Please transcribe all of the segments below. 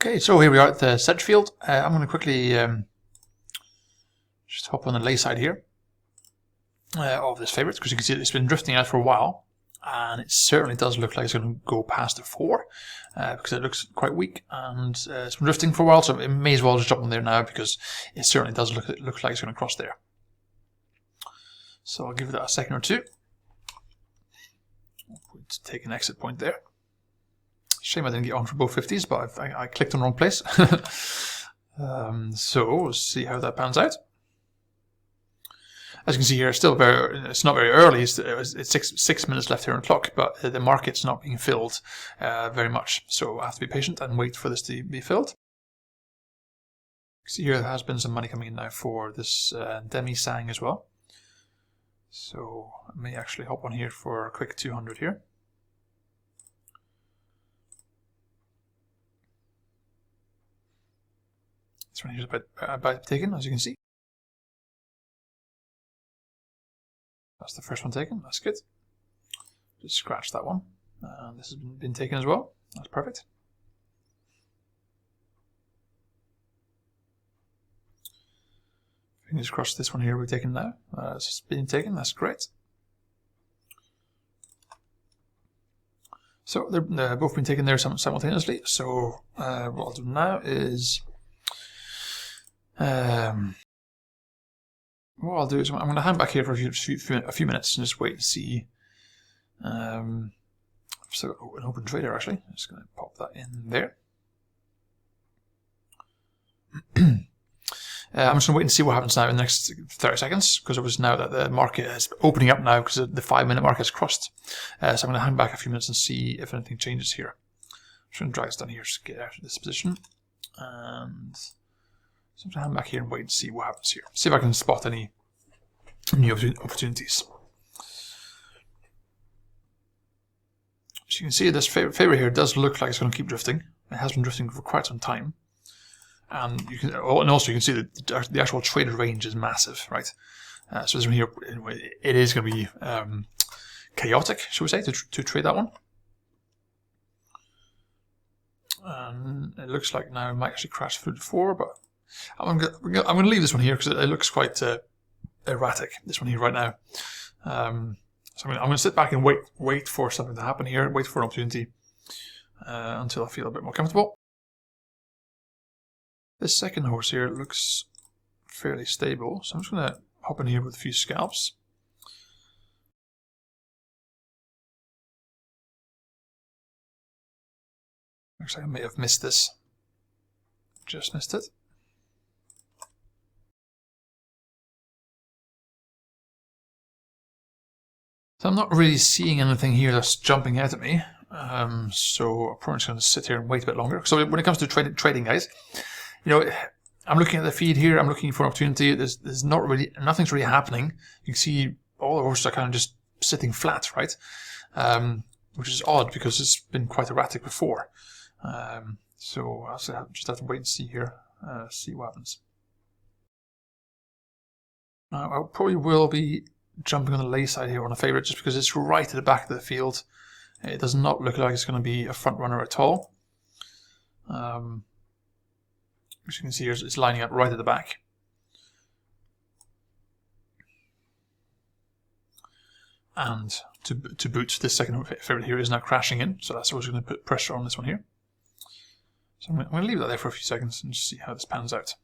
Okay, so here we are at the sedge field. I'm going to quickly just hop on the lay side here of this favourite, because you can see it's been drifting out for a while, and it certainly does look like it's going to go past the 4 because it looks quite weak, and it's been drifting for a while, so it may as well just jump on there now because it certainly does look like it's going to cross there. So I'll give that a second or two. Take an exit point there. Shame I didn't get on for both 50s, but I clicked on the wrong place. So we'll see how that pans out. As you can see here, it's not very early. It's 6 minutes left here on the clock, but the market's not being filled very much. So I have to be patient and wait for this to be filled. See here, there has been some money coming in now for this demi-sang as well. So I may actually hop on here for a quick 200 here. This one here is about taken, as you can see. That's the first one taken. That's good. Just scratch that one. This has been taken as well. That's perfect. Fingers crossed this one here we've taken now. It's been taken. That's great. So they're both been taken there simultaneously. So what I'll do now is what I'll do is I'm going to hang back here for a few minutes and just wait and see. So an open trader actually. I'm just going to pop that in there. I'm just going to wait and see what happens now in the next 30 seconds, because it was now that the market is opening up now because the 5-minute mark has crossed. So I'm going to hang back a few minutes and see if anything changes here. I'm just going to drag this down here to get out of this position. And so I'm going to hang back here and wait and see what happens here. See if I can spot any new opportunities. As you can see, this favor here does look like it's going to keep drifting. It has been drifting for quite some time. And also you can see that the actual traded range is massive, right? So this one here, it is going to be chaotic, should we say, to trade that one. And it looks like now it might actually crash through the 4, but I'm going to leave this one here because it looks quite erratic. This one here right now. So I'm going to sit back and wait for something to happen here. Wait for an opportunity until I feel a bit more comfortable. This second horse here looks fairly stable, so I'm just going to hop in here with a few scalps. Looks like I may have missed this. Just missed it. So I'm not really seeing anything here that's jumping out at me. So I'm probably just going to sit here and wait a bit longer. So when it comes to trading, guys, you know, I'm looking at the feed here. I'm looking for an opportunity. There's not really, nothing's really happening. You can see all the horses are kind of just sitting flat, right? Which is odd because it's been quite erratic before. So I'll just have to wait and see here, see what happens. Now I probably will be jumping on the lay side here on a favourite just because it's right at the back of the field. It does not look like it's going to be a front runner at all. As you can see here, it's lining up right at the back. And to boot, this second favourite here is now crashing in, so that's also going to put pressure on this one here. So I'm going to leave that there for a few seconds and just see how this pans out.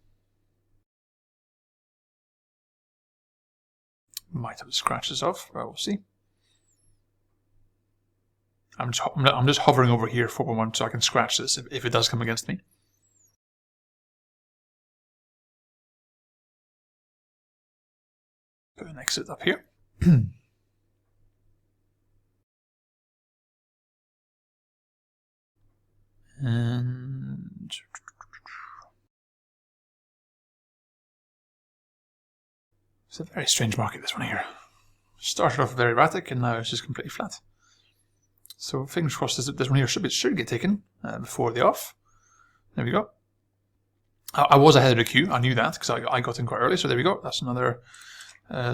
Might have to scratch this off, but we'll see. I'm just hovering over here for one so I can scratch this if it does come against me. Put an exit up here. And it's a very strange market, this one here. Started off very erratic and now it's just completely flat. So fingers crossed this one here should get taken before the off. There we go. I was ahead of the queue. I knew that because I got in quite early. So there we go. That's another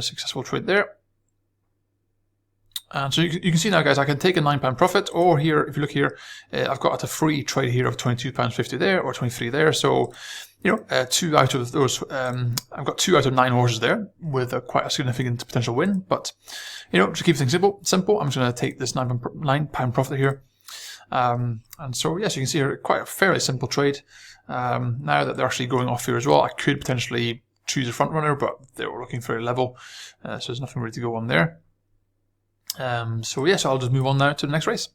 successful trade there. And so you can see now, guys, I can take a £9 profit, or here, if you look here, I've got a free trade here of £22.50 there, or 23 there. So, you know, 2 out of those, I've got 2 out of 9 horses there with quite a significant potential win. But, you know, to keep things simple, I'm just going to take this £9 profit here. And so, yes, you can see here quite a fairly simple trade. Now that they're actually going off here as well, I could potentially choose a front runner, but they were looking very level, so there's nothing really to go on there. So yes, I'll just move on now to the next race.